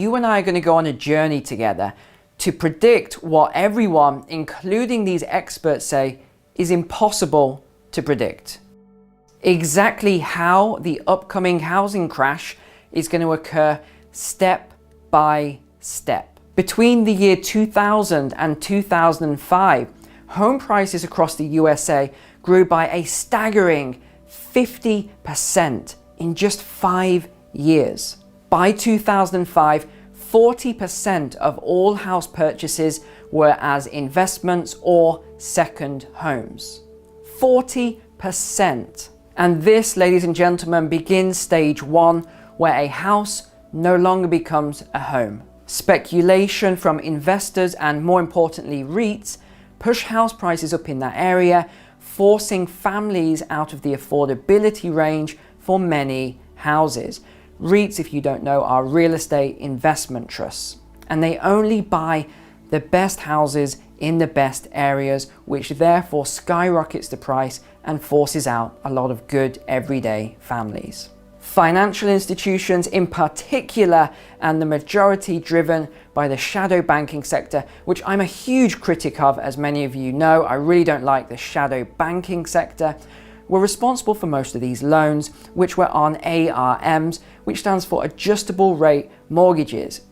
You and I are going to go on a journey together to predict what everyone, including these experts, say is impossible to predict. Exactly how the upcoming housing crash is going to occur step by step. Between the year 2000 and 2005, home prices across the USA grew by a staggering 50% in just 5 years. By 2005, 40% of all house purchases were as investments or second homes. 40%. And this, ladies and gentlemen, begins stage one, where a house no longer becomes a home. Speculation from investors and, more importantly, REITs push house prices up in that area, forcing families out of the affordability range for many houses. REITs, if you don't know, are real estate investment trusts, and they only buy the best houses in the best areas, which therefore skyrockets the price and forces out a lot of good everyday families. Financial institutions in particular, and the majority driven by the shadow banking sector, which I'm a huge critic of, as many of you know. I really don't like the shadow banking sector, were responsible for most of these loans, which were on ARMs, which stands for adjustable rate mortgages.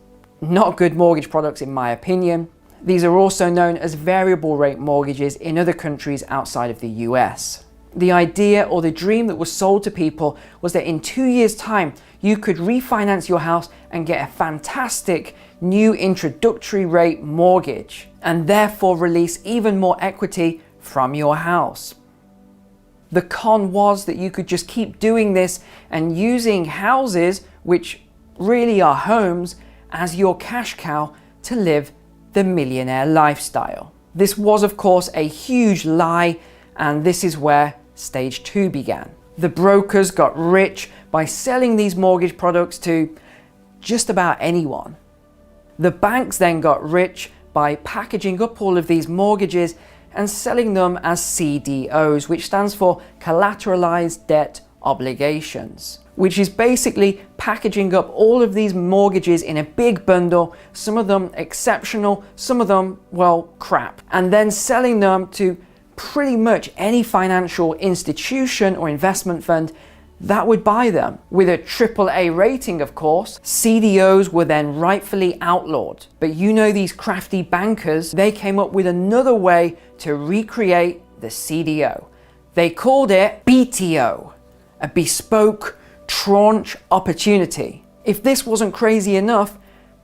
Not good mortgage products in my opinion. These are also known as variable rate mortgages in other countries outside of the US. The idea or the dream that was sold to people was that in 2 years' time, you could refinance your house and get a fantastic new introductory rate mortgage, and therefore release even more equity from your house. The con was that you could just keep doing this and using houses, which really are homes, as your cash cow to live the millionaire lifestyle. This was, of course, a huge lie, and this is where stage two began. The brokers got rich by selling these mortgage products to just about anyone. The banks then got rich by packaging up all of these mortgages and selling them as CDOs, which stands for collateralized debt obligations, which is basically packaging up all of these mortgages in a big bundle, some of them exceptional, some of them, well, crap, and then selling them to pretty much any financial institution or investment fund that would buy them. With a AAA rating, of course, CDOs were then rightfully outlawed. But you know, these crafty bankers, they came up with another way to recreate the CDO. They called it BTO, a bespoke tranche opportunity. If this wasn't crazy enough,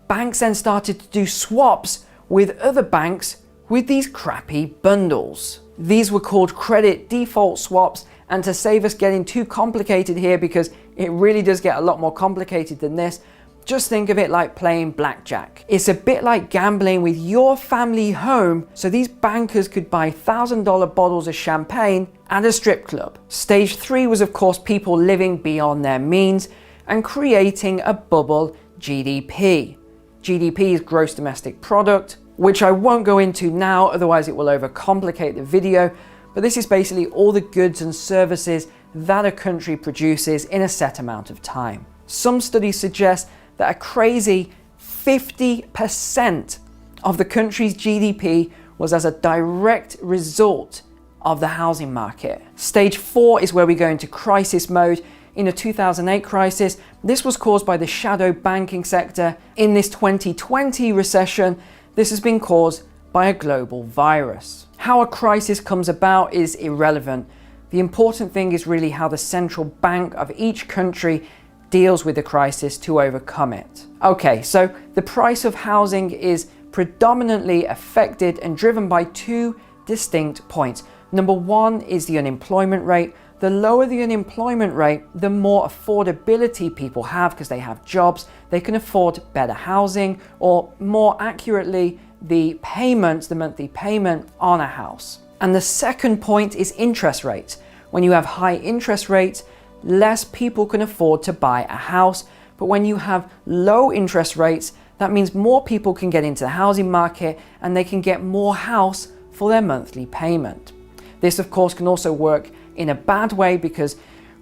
banks then started to do swaps with other banks with these crappy bundles. These were called credit default swaps, and to save us getting too complicated here, because it really does get a lot more complicated than this, just think of it like playing blackjack. It's a bit like gambling with your family home, so these bankers could buy $1,000 bottles of champagne at a strip club. Stage 3 was, of course, people living beyond their means and creating a bubble GDP. GDP is gross domestic product, which I won't go into now, otherwise it will overcomplicate the video, but this is basically all the goods and services that a country produces in a set amount of time. Some studies suggest that a crazy 50% of the country's GDP was as a direct result of the housing market. Stage 4 is where we go into crisis mode. In a 2008 crisis, this was caused by the shadow banking sector. In this 2020 recession, this has been caused by a global virus. How a crisis comes about is irrelevant. The important thing is really how the central bank of each country deals with the crisis to overcome it. Okay, so the price of housing is predominantly affected and driven by two distinct points. Number one is the unemployment rate. The lower the unemployment rate, the more affordability people have because they have jobs, they can afford better housing, or more accurately, the payments, the monthly payment on a house. And the second point is interest rates. When you have high interest rates, less people can afford to buy a house. But when you have low interest rates, that means more people can get into the housing market and they can get more house for their monthly payment. This, of course, can also work in a bad way, because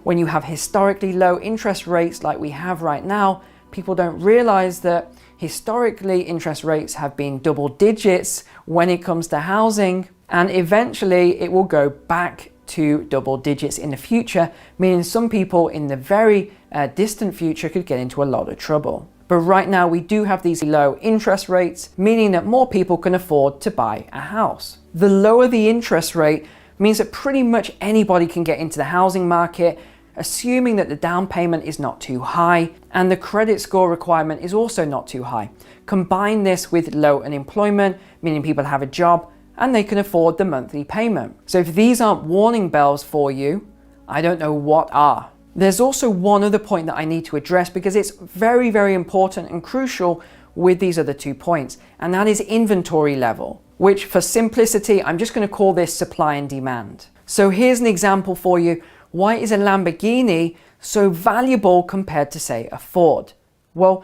when you have historically low interest rates like we have right now, people don't realize that Historically, interest rates have been double digits when it comes to housing, and eventually it will go back to double digits in the future, meaning some people in the very distant future could get into a lot of trouble. But right now we do have these low interest rates, meaning that more people can afford to buy a house. The lower the interest rate means that pretty much anybody can get into the housing market, assuming that the down payment is not too high and the credit score requirement is also not too high. Combine this with low unemployment, meaning people have a job and they can afford the monthly payment. So if these aren't warning bells for you, I don't know what are. There's also one other point that I need to address because it's very, very important and crucial with these other 2 points, and that is inventory level, which for simplicity, I'm just going to call this supply and demand. So here's an example for you. Why is a Lamborghini so valuable compared to, say, a Ford? Well,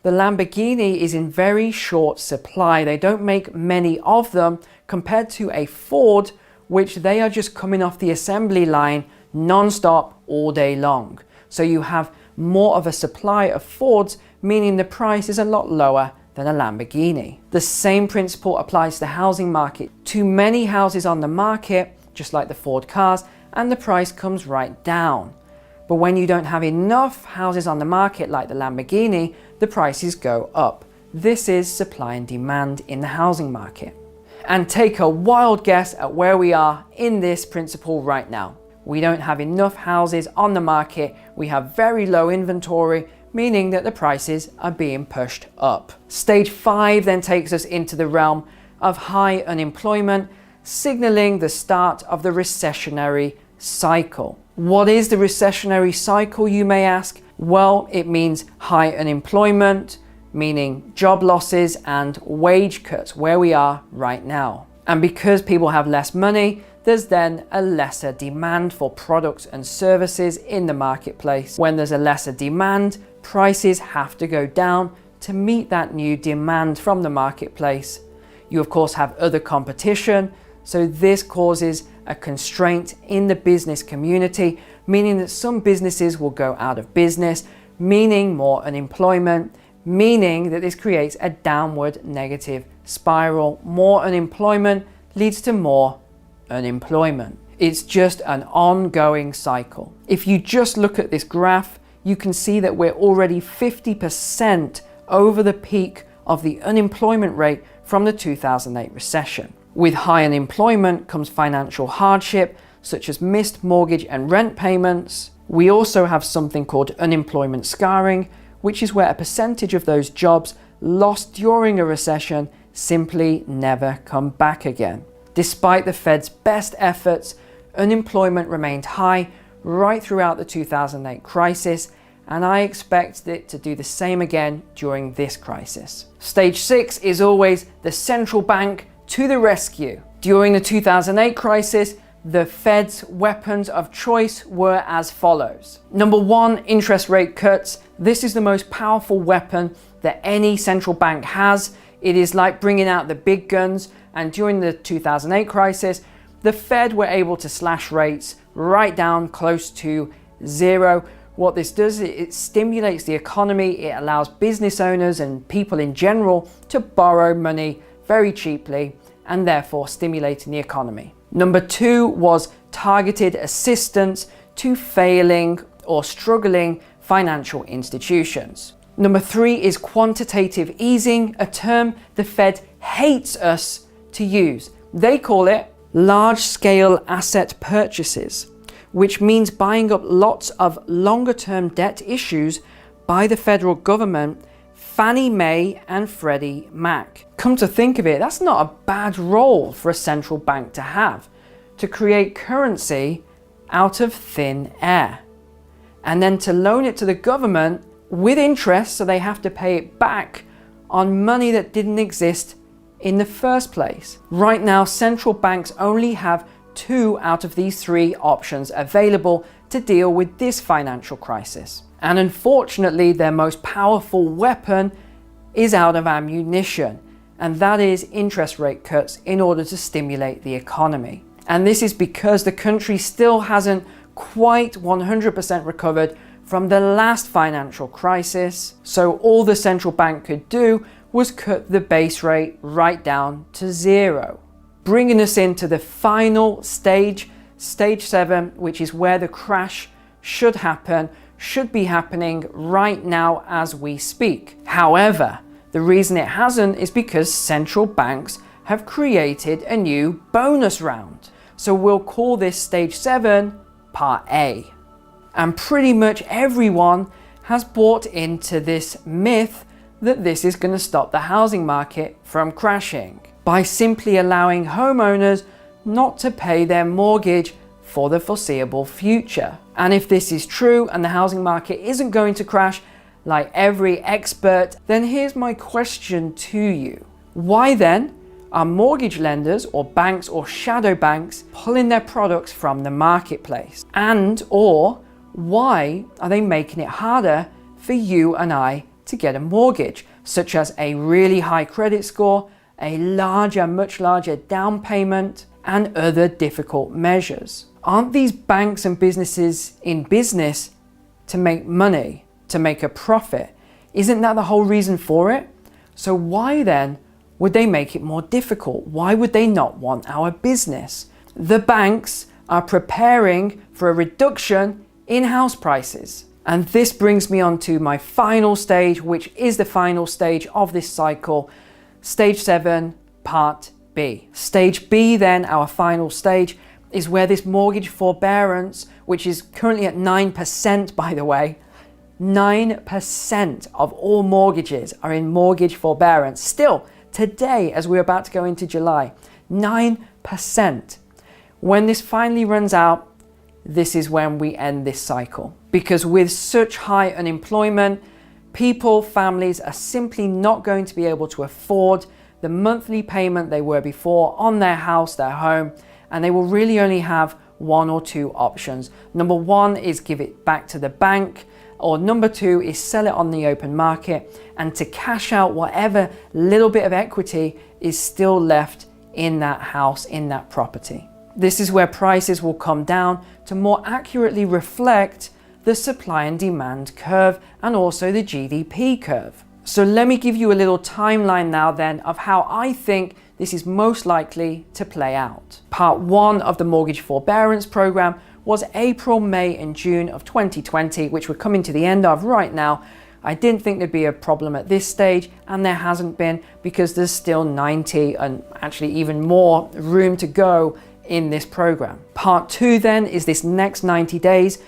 the Lamborghini is in very short supply. They don't make many of them compared to a Ford, which they are just coming off the assembly line non-stop all day long. So you have more of a supply of Fords, meaning the price is a lot lower than a Lamborghini. The same principle applies to the housing market. Too many houses on the market, just like the Ford cars, and the price comes right down. But when you don't have enough houses on the market like the Lamborghini, the prices go up. This is supply and demand in the housing market. And take a wild guess at where we are in this principle right now. We don't have enough houses on the market. We have very low inventory, meaning that the prices are being pushed up. Stage 5 then takes us into the realm of high unemployment, signaling the start of the recessionary cycle. What is the recessionary cycle, you may ask? Well, it means high unemployment, meaning job losses and wage cuts, where we are right now. And because people have less money, there's then a lesser demand for products and services in the marketplace. When there's a lesser demand, prices have to go down to meet that new demand from the marketplace. You of course have other competition, so this causes a constraint in the business community, meaning that some businesses will go out of business, meaning more unemployment, meaning that this creates a downward negative spiral. More unemployment leads to more unemployment. It's just an ongoing cycle. If you just look at this graph, you can see that we're already 50% over the peak of the unemployment rate from the 2008 recession. With high unemployment comes financial hardship, such as missed mortgage and rent payments. We also have something called unemployment scarring, which is where a percentage of those jobs lost during a recession simply never come back again. Despite the Fed's best efforts, unemployment remained high right throughout the 2008 crisis, and I expect it to do the same again during this crisis. Stage 6 is always the central bank to the rescue. During the 2008 crisis, the Fed's weapons of choice were as follows. Number 1, interest rate cuts. This is the most powerful weapon that any central bank has. It is like bringing out the big guns, and during the 2008 crisis, the Fed were able to slash rates right down close to zero. What this does is it stimulates the economy. It allows business owners and people in general to borrow money very cheaply, and therefore stimulating the economy. Number 2 was targeted assistance to failing or struggling financial institutions. Number 3 is quantitative easing, a term the Fed hates us to use. They call it large-scale asset purchases, which means buying up lots of longer-term debt issues by the federal government, Fannie Mae and Freddie Mac. Come to think of it, that's not a bad role for a central bank to have, to create currency out of thin air, and then to loan it to the government with interest, so they have to pay it back on money that didn't exist in the first place. Right now, central banks only have 2 out of these 3 options available to deal with this financial crisis. And unfortunately, their most powerful weapon is out of ammunition, and that is interest rate cuts in order to stimulate the economy. And this is because the country still hasn't quite 100% recovered from the last financial crisis. So all the central bank could do was cut the base rate right down to 0, bringing us into the final stage, stage 7, which is where the crash should happen, should be happening right now as we speak. However, the reason it hasn't is because central banks have created a new bonus round. So we'll call this stage 7 part A. And pretty much everyone has bought into this myth that this is going to stop the housing market from crashing by simply allowing homeowners not to pay their mortgage for the foreseeable future. And if this is true and the housing market isn't going to crash like every expert, then here's my question to you. Why then are mortgage lenders or banks or shadow banks pulling their products from the marketplace? And or why are they making it harder for you and I to get a mortgage, such as a really high credit score, a much larger down payment, and other difficult measures? Aren't these banks and businesses in business to make money, to make a profit? Isn't that the whole reason for it? So why then would they make it more difficult? Why would they not want our business? The banks are preparing for a reduction in house prices. And this brings me on to my final stage, which is the final stage of this cycle, stage 7, part B. Stage B then, our final stage, is where this mortgage forbearance, which is currently at 9%, by the way, 9% of all mortgages are in mortgage forbearance. Still, today, as we're about to go into July, 9%. When this finally runs out, this is when we end this cycle. Because with such high unemployment, people, families are simply not going to be able to afford the monthly payment they were before on their house, their home, and they will really only have one or two options. Number one is give it back to the bank, or number two is sell it on the open market and to cash out whatever little bit of equity is still left in that house, in that property. This is where prices will come down to more accurately reflect the supply and demand curve and also the GDP curve. So let me give you a little timeline now then of how I think this is most likely to play out. Part 1 of the mortgage forbearance program was April, May and June of 2020, which we're coming to the end of right now. I didn't think there'd be a problem at this stage, and there hasn't been, because there's still 90 and actually even more room to go in this program. Part 2 then is this next 90 days,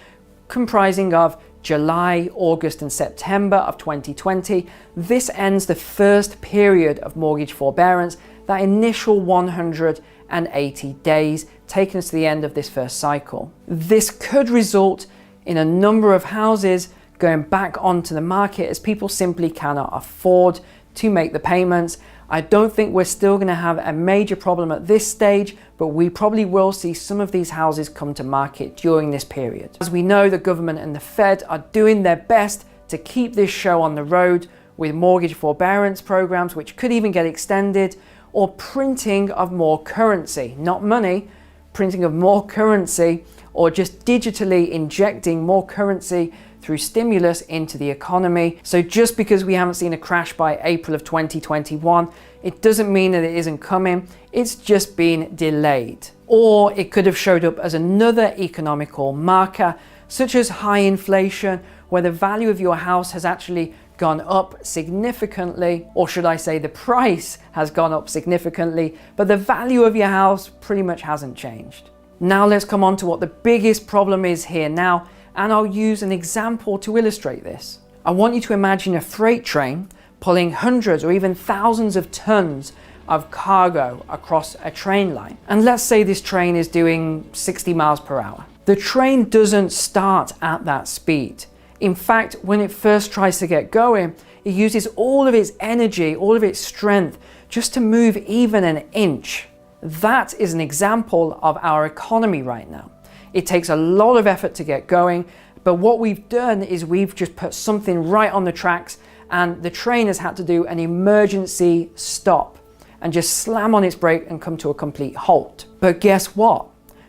comprising of July, August and September of 2020. This ends the first period of mortgage forbearance, that initial 180 days, taking us to the end of this first cycle. This could result in a number of houses going back onto the market as people simply cannot afford to make the payments. I don't think we're still going to have a major problem at this stage, but we probably will see some of these houses come to market during this period. As we know, the government and the Fed are doing their best to keep this show on the road with mortgage forbearance programs, which could even get extended, or printing of more currency, not money, printing of more currency, or just digitally injecting more currency through stimulus into the economy. So just because we haven't seen a crash by April of 2021, it doesn't mean that it isn't coming, it's just been delayed. Or it could have showed up as another economical marker, such as high inflation, where the value of your house has actually gone up significantly, or should I say the price has gone up significantly, but the value of your house pretty much hasn't changed. Now let's come on to what the biggest problem is here now, and I'll use an example to illustrate this. I want you to imagine a freight train pulling hundreds or even thousands of tons of cargo across a train line. And let's say this train is doing 60 miles per hour. The train doesn't start at that speed. In fact, when it first tries to get going, it uses all of its energy, all of its strength, just to move even an inch. That is an example of our economy right now. It takes a lot of effort to get going, but what we've done is we've just put something right on the tracks, and the train has had to do an emergency stop and just slam on its brake and come to a complete halt. But guess what?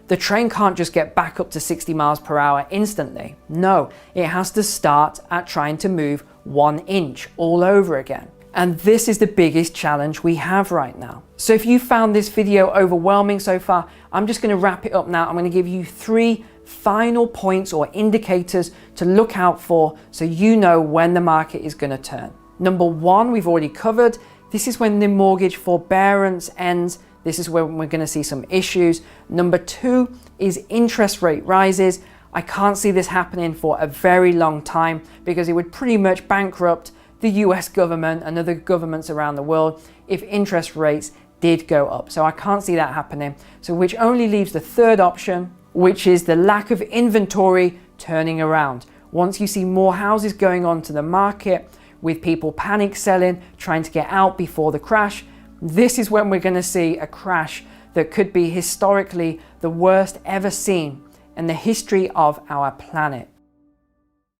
The train can't just get back up to 60 miles per hour instantly. No, it has to start at trying to move 1 inch all over again. And this is the biggest challenge we have right now. So if you found this video overwhelming so far, I'm just going to wrap it up now. I'm going to give you 3 final points or indicators to look out for so you know when the market is going to turn. Number 1, we've already covered. This is when the mortgage forbearance ends. This is when we're going to see some issues. Number 2 is interest rate rises. I can't see this happening for a very long time because it would pretty much bankrupt the US government and other governments around the world if interest rates did go up. So I can't see that happening. So which only leaves the third option, which is the lack of inventory turning around. Once you see more houses going onto the market with people panic selling, trying to get out before the crash, this is when we're going to see a crash that could be historically the worst ever seen in the history of our planet.